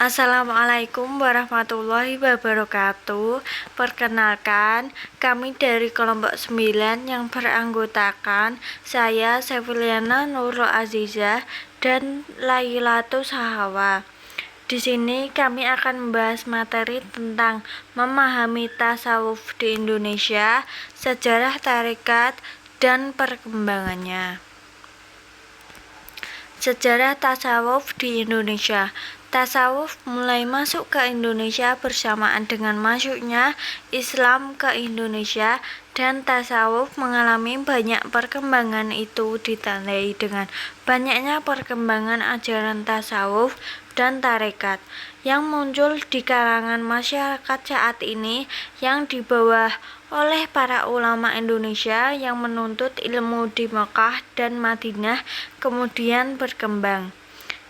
Assalamualaikum warahmatullahi wabarakatuh. Perkenalkan, kami dari kelompok 9 yang beranggotakan saya Seviliana Nurul Azizah dan Lailatul Sahawa. Di sini kami akan membahas materi tentang memahami tasawuf di Indonesia, sejarah tarekat, dan perkembangannya. Sejarah tasawuf di Indonesia. Tasawuf mulai masuk ke Indonesia bersamaan dengan masuknya Islam ke Indonesia, dan tasawuf mengalami banyak perkembangan. Itu ditandai dengan banyaknya perkembangan ajaran tasawuf dan tarekat yang muncul di kalangan masyarakat saat ini, yang dibawa oleh para ulama Indonesia yang menuntut ilmu di Mekah dan Madinah kemudian berkembang.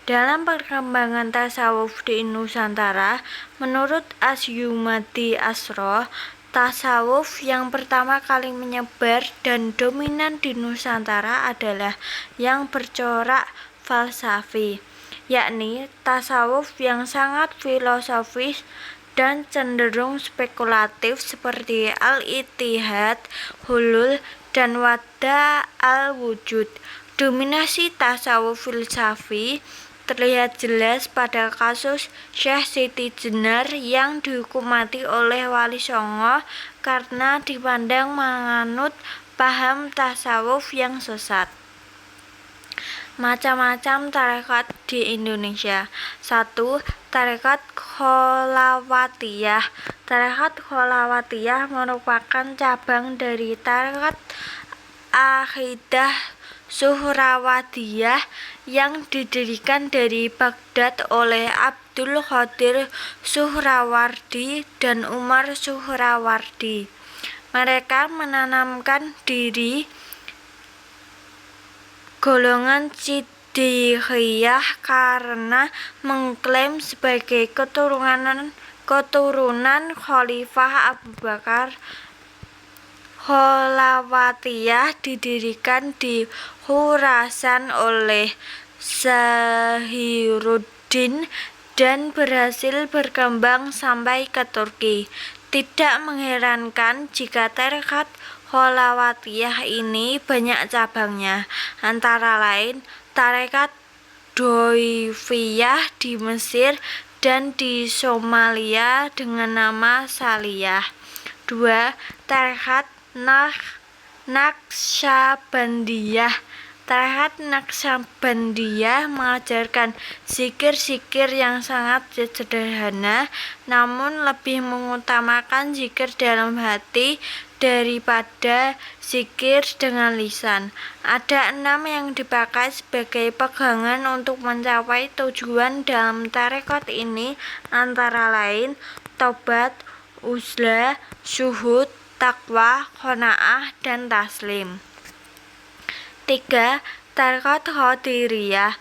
Dalam perkembangan tasawuf di Nusantara, menurut Asyumati Asroh, tasawuf yang pertama kali menyebar dan dominan di Nusantara adalah yang bercorak falsafi, yakni tasawuf yang sangat filosofis dan cenderung spekulatif seperti Al-Ittihad, Hulul, dan Wada' al-Wujud. Dominasi tasawuf filsafi terlihat jelas pada kasus Syekh Siti Jenar yang dihukum mati oleh Wali Songo karena dipandang menganut paham tasawuf yang sesat. Macam-macam tarekat di Indonesia. 1. Tarekat Kholawatiyah. Tarekat Kholawatiyah merupakan cabang dari tarekat Aqidah Suhrawadiyah yang didirikan dari Baghdad oleh Abdul Qadir Suhrawardi dan Umar Suhrawardi. Mereka menanamkan diri golongan Ciddiqiyah karena mengklaim sebagai keturunan Khalifah Abu Bakar. Kholawatiyah didirikan di Khurasan oleh Zahiruddin dan berhasil berkembang sampai ke Turki. Tidak mengherankan jika tarekat Kholawatiyah ini banyak cabangnya, antara lain tarekat Doifiyah di Mesir dan di Somalia dengan nama Saliyah. 2. Tarekat Naqsyabandiyah. Tarekat Naqsyabandiyah mengajarkan zikir-zikir yang sangat sederhana, namun lebih mengutamakan zikir dalam hati daripada zikir dengan lisan. Ada 6 yang dipakai sebagai pegangan untuk mencapai tujuan dalam tarekat ini, antara lain tobat, uzlah, syuhud, takwa, qanaah, dan taslim. 3. Tarekat Qadiriyah.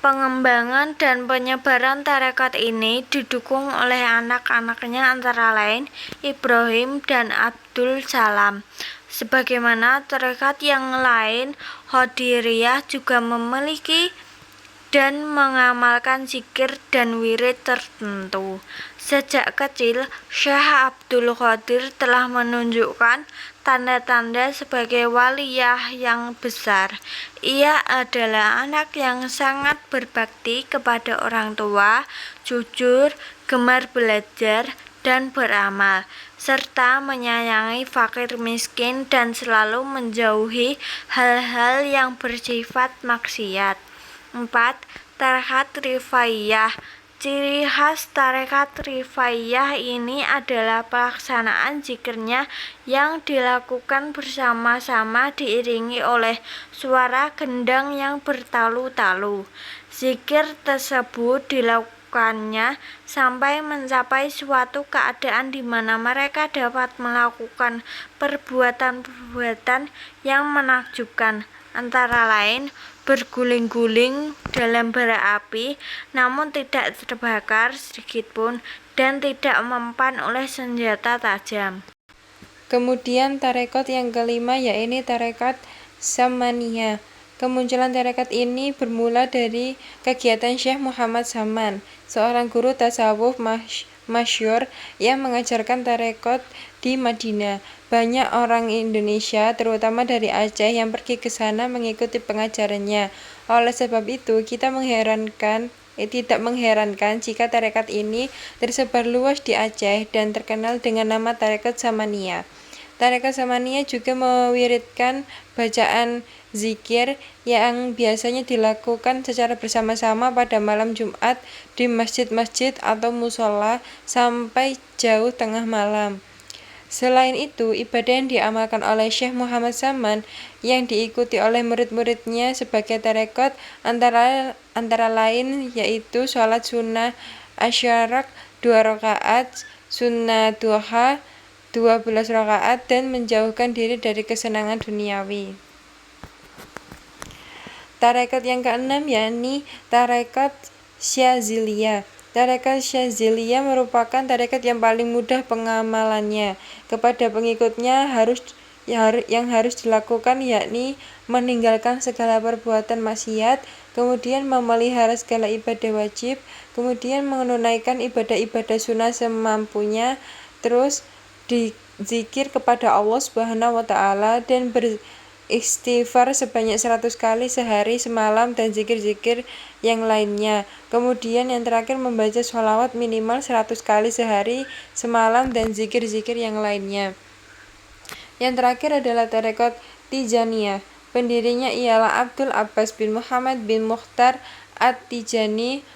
Pengembangan dan penyebaran tarekat ini didukung oleh anak-anaknya, antara lain Ibrahim dan Abdul Salam. Sebagaimana tarekat yang lain, Qadiriyah juga memiliki dan mengamalkan zikir dan wirid tertentu. Sejak kecil, Syekh Abdul Qadir telah menunjukkan tanda-tanda sebagai waliyah yang besar. Ia adalah anak yang sangat berbakti kepada orang tua, jujur, gemar belajar, dan beramal, serta menyayangi fakir miskin dan selalu menjauhi hal-hal yang bersifat maksiat. 4. Tarekat Rifaiyah. Ciri khas tarekat Rifaiyah ini adalah pelaksanaan zikirnya yang dilakukan bersama-sama diiringi oleh suara gendang yang bertalu-talu. Zikir tersebut dilakukannya sampai mencapai suatu keadaan di mana mereka dapat melakukan perbuatan-perbuatan yang menakjubkan, antara lain berguling-guling dalam bara api, namun tidak terbakar sedikitpun, dan tidak mempan oleh senjata tajam. Kemudian tarekat yang kelima yaitu tarekat Samaniyah. Kemunculan tarekat ini bermula dari kegiatan Syekh Muhammad Saman, seorang guru tasawuf masyhur yang mengajarkan tarekat di Madinah. Banyak orang Indonesia, terutama dari Aceh, yang pergi ke sana mengikuti pengajarannya. Oleh sebab itu, tidak mengherankan jika tarekat ini tersebar luas di Aceh dan terkenal dengan nama tarekat Samaniyah. Tarekat Samaniyah juga mewiridkan bacaan zikir yang biasanya dilakukan secara bersama-sama pada malam Jumat di masjid-masjid atau musola sampai jauh tengah malam. Selain itu, ibadah yang diamalkan oleh Syekh Muhammad Saman yang diikuti oleh murid-muridnya sebagai tarekat antara lain yaitu sholat sunnah asyarak 2 rakaat, sunnah duha 12 rakaat, dan menjauhkan diri dari kesenangan duniawi. Tarekat yang keenam yakni tarekat Syaziliyah. Tarekat Syaziliyah merupakan tarekat yang paling mudah pengamalannya. Kepada pengikutnya yang harus dilakukan yakni meninggalkan segala perbuatan maksiat, kemudian memelihara segala ibadah wajib, kemudian menunaikan ibadah-ibadah sunnah semampunya, terus zikir kepada Allah Subhanahu wa taala dan beristighfar sebanyak 100 kali sehari semalam dan zikir-zikir yang lainnya. Kemudian yang terakhir membaca sholawat minimal 100 kali sehari semalam dan zikir-zikir yang lainnya. Yang terakhir adalah tarekat Tijaniyah. Pendirinya ialah Abdul Abbas bin Muhammad bin Mukhtar At-Tijani,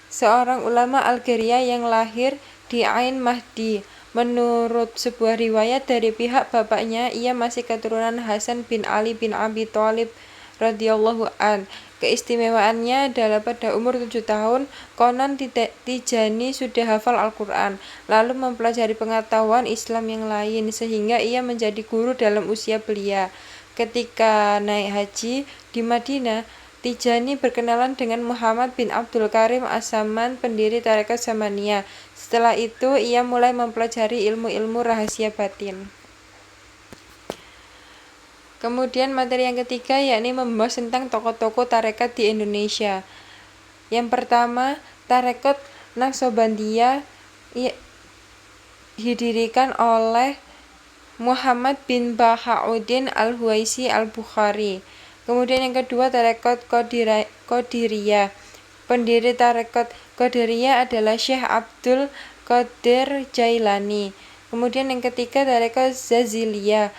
seorang ulama Algeria yang lahir di Ain Mahdi. Menurut sebuah riwayat dari pihak bapaknya, ia masih keturunan Hasan bin Ali bin Abi Thalib radhiyallahu an. Keistimewaannya adalah pada umur 7 tahun, konon Tijani sudah hafal Al-Quran, lalu mempelajari pengetahuan Islam yang lain, sehingga ia menjadi guru dalam usia belia. Ketika naik haji di Madinah, Tijani berkenalan dengan Muhammad bin Abdul Karim As-Saman, pendiri tarekat Samaniyah. Setelah itu, ia mulai mempelajari ilmu-ilmu rahasia batin. Kemudian materi yang ketiga yakni membahas tentang tokoh-tokoh tarekat di Indonesia. Yang pertama, tarekat Naqsabandiyah didirikan oleh Muhammad bin Bahauddin Al-Huwaisi Al-Bukhari. Kemudian yang kedua, tarekat Qadiriyah. Pendiri tarekat Qadiriyah adalah Syekh Abdul Qadir Jailani. Kemudian yang ketiga, tarekat Zaziliyah.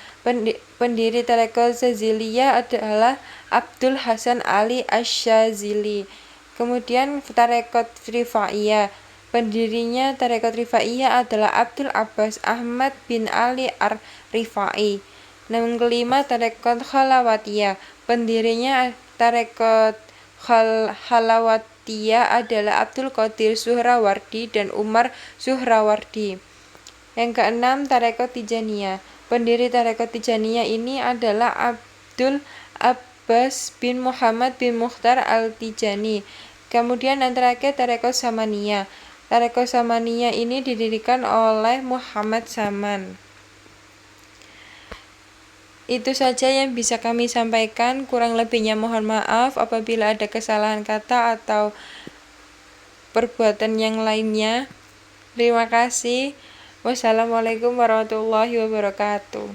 Pendiri tarekat Zaziliyah adalah Abdul Hasan Ali Asy-Syazili. Kemudian tarekat Rifaiyah. Pendirinya tarekat Rifaiyah adalah Abdul Abbas Ahmad bin Ali Ar-Rifai. Yang kelima, tarekat Khalawatiyah. Pendirinya tarekat Khalawatiyah adalah Abdul Qadir Suhrawardi dan Umar Suhrawardi. Yang keenam, tarekat Tijaniyah. Pendiri tarekat Tijaniyah ini adalah Abdul Abbas bin Muhammad bin Mukhtar Al-Tijani. Kemudian yang terakhir, tarekat Samaniyah. Tarekat Samaniyah ini didirikan oleh Muhammad Saman. Itu saja yang bisa kami sampaikan, kurang lebihnya mohon maaf apabila ada kesalahan kata atau perbuatan yang lainnya. Terima kasih. Wassalamualaikum warahmatullahi wabarakatuh.